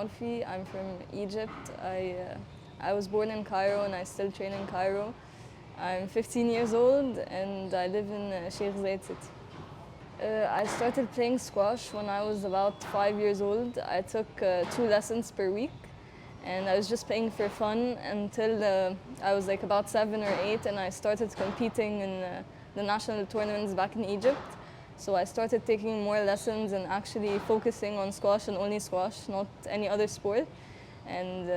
Orfi. I'm from Egypt. I was born in Cairo and I still train in Cairo. I'm 15 years old and I live in Sheikh Zayed City. I started playing squash when I was about 5 years old. I took 2 lessons per week and I was just playing for fun until I was like about 7 or 8 and I started competing in the national tournaments back in Egypt. So I started taking more lessons and actually focusing on squash and only squash, not any other sport. And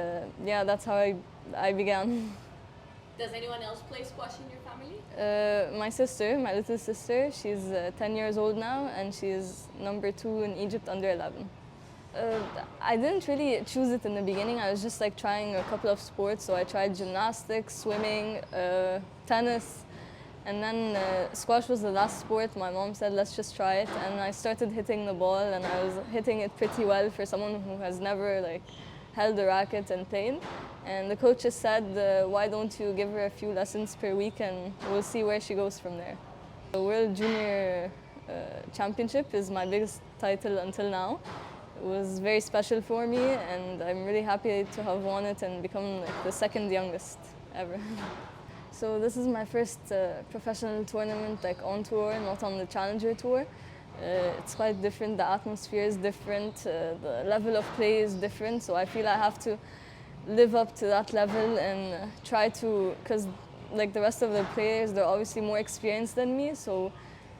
yeah, that's how I began. Does anyone else play squash in your family? My sister, my little sister, she's 10 years old now and she's #2 in Egypt under 11. I didn't really choose it in the beginning. I was just like trying a couple of sports. So I tried gymnastics, swimming, tennis, and then squash was the last sport. My mom said, let's just try it. And I started hitting the ball and I was hitting it pretty well for someone who has never like held a racket and played. And the coaches said, why don't you give her a few lessons per week and we'll see where she goes from there. The World Junior Championship is my biggest title until now. It was very special for me and I'm really happy to have won it and become like the second youngest ever. So this is my first professional tournament like on tour, not on the Challenger Tour. It's quite different, the atmosphere is different, the level of play is different, so I feel I have to live up to that level and try to, because like the rest of the players, they're obviously more experienced than me, so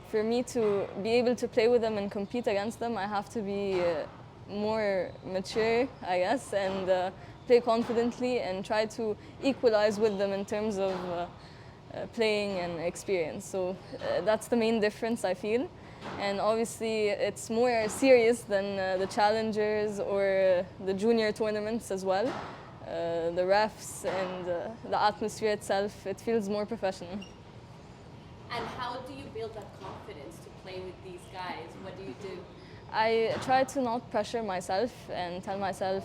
for me to be able to play with them and compete against them, I have to be more mature, I guess, and play confidently and try to equalize with them in terms of playing and experience. So that's the main difference, I feel. And obviously it's more serious than the challengers or the junior tournaments as well. The refs and the atmosphere itself, it feels more professional. And how do you build that confidence to play with these guys? What do you do? I try to not pressure myself and tell myself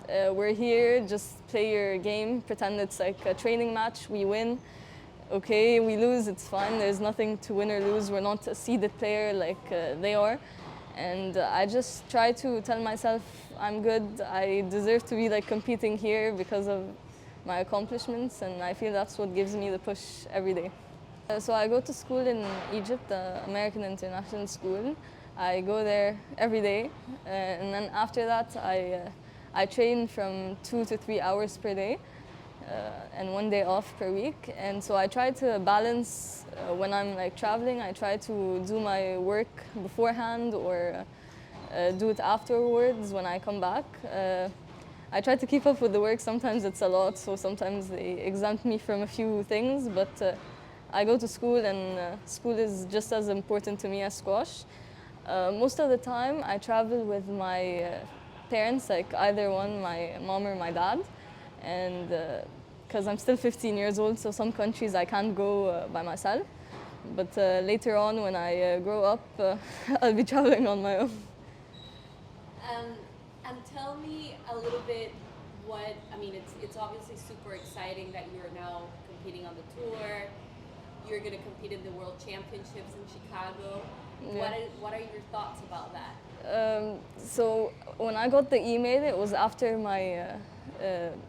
we're here, just play your game, pretend it's like a training match, we win. Okay, we lose, it's fine, there's nothing to win or lose, we're not a seeded player like they are. And I just try to tell myself I'm good, I deserve to be like competing here because of my accomplishments, and I feel that's what gives me the push every day. So I go to school in Egypt, the American International School. I go there every day, and then after that I train from 2 to 3 hours per day. And 1 day off per week, and so I try to balance when I'm like traveling. I try to do my work beforehand or do it afterwards when I come back. I try to keep up with the work. Sometimes it's a lot, so sometimes they exempt me from a few things, but I go to school and school is just as important to me as squash. Most of the time I travel with my parents, like either one, my mom or my dad. And because I'm still 15 years old, so some countries I can't go by myself. But later on, when I grow up, I'll be traveling on my own. And tell me a little bit I mean, it's obviously super exciting that you're now competing on the tour. You're going to compete in the World Championships in Chicago. Yeah. What are your thoughts about that? So when I got the email, it was after my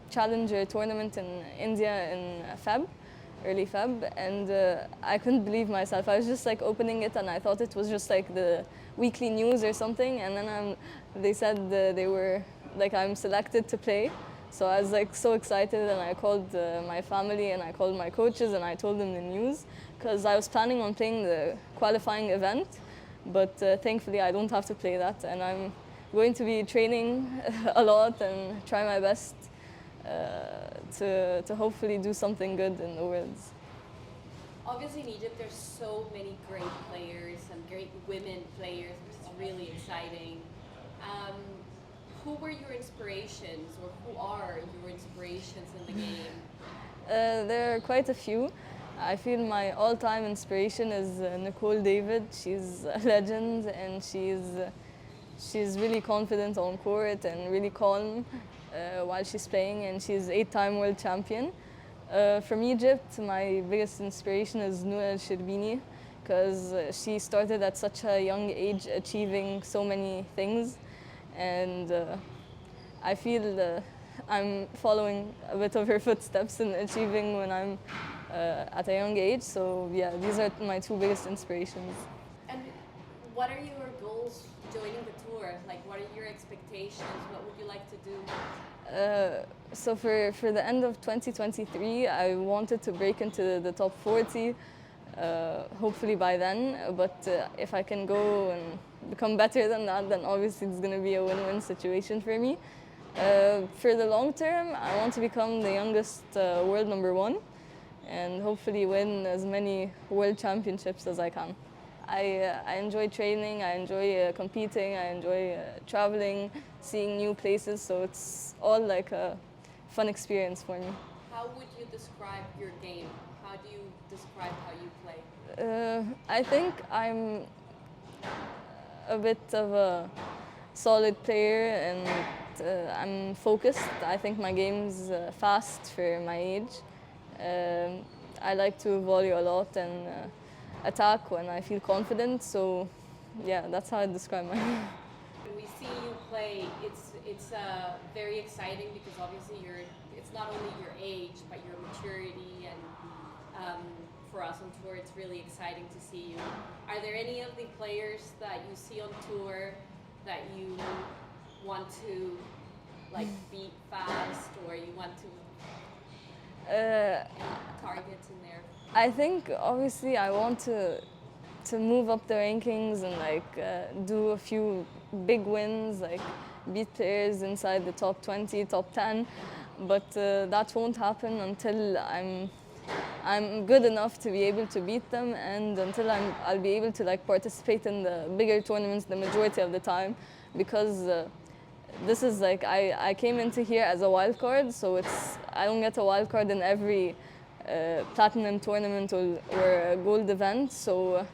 Challenger tournament in India in early Feb, and I couldn't believe myself. I was just like opening it and I thought it was just like the weekly news or something, and then they said they were like I'm selected to play. So I was like so excited, and I called my family and I called my coaches and I told them the news, because I was planning on playing the qualifying event, but thankfully I don't have to play that, and I'm going to be training a lot and try my best to hopefully do something good in the Worlds. Obviously in Egypt there's so many great players and great women players, which is really exciting. Who were your inspirations, or who are your inspirations in the game? There are quite a few. I feel my all-time inspiration is Nicole David. She's a legend, and she's really confident on court and really calm while she's playing, and she's 8-time world champion. From Egypt, my biggest inspiration is Noura El-Sherbini, because she started at such a young age achieving so many things, and I feel I'm following a bit of her footsteps in achieving when I'm at a young age. So yeah, these are my two biggest inspirations. And what are your goals joining the tour? Like, what are your expectations? What would you like to do? So for the end of 2023, I wanted to break into the top 40, hopefully by then. But if I can go and become better than that, then obviously it's going to be a win-win situation for me. For the long term, I want to become the youngest world number one and hopefully win as many world championships as I can. I enjoy training, I enjoy competing, I enjoy traveling, seeing new places, so it's all like a fun experience for me. How would you describe your game? How do you describe how you play? I think I'm a bit of a solid player and I'm focused. I think my game's fast for my age. I like to volley a lot and attack when I feel confident. So, yeah, that's how I describe my game. When we see you play, it's very exciting because obviously it's not only your age but your maturity, and for us on tour it's really exciting to see you. Are there any of the players that you see on tour that you want to like beat fast, or you want to targets in there? I think obviously I want to move up the rankings and like do a few big wins, like beat players inside the top 20, top 10. But that won't happen until I'm good enough to be able to beat them, and until I'll be able to like participate in the bigger tournaments the majority of the time, because this is like I came into here as a wild card, so I don't get a wild card in every platinum tournament or a gold event. So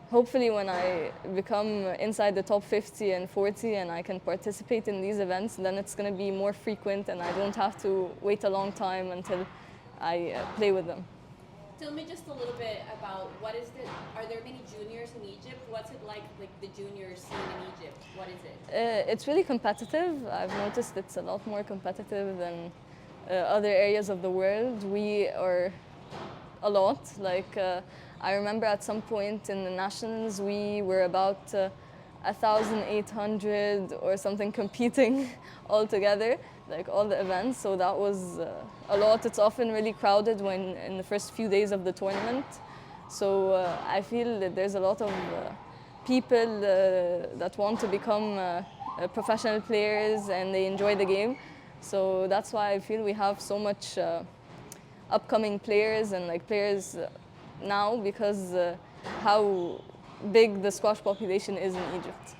hopefully when I become inside the top 50 and 40 and I can participate in these events, then it's going to be more frequent and I don't have to wait a long time until I play with them. Tell me just a little bit about are there many juniors in Egypt? What's it like the junior scene in Egypt? What is it? It's really competitive. I've noticed it's a lot more competitive than other areas of the world. We are a lot. I remember at some point in the nationals, we were about 1,800 or something competing all together, like all the events. So that was a lot. It's often really crowded when in the first few days of the tournament. So I feel that there's a lot of people that want to become professional players and they enjoy the game. So that's why I feel we have so much upcoming players and like players now, because how big the squash population is in Egypt.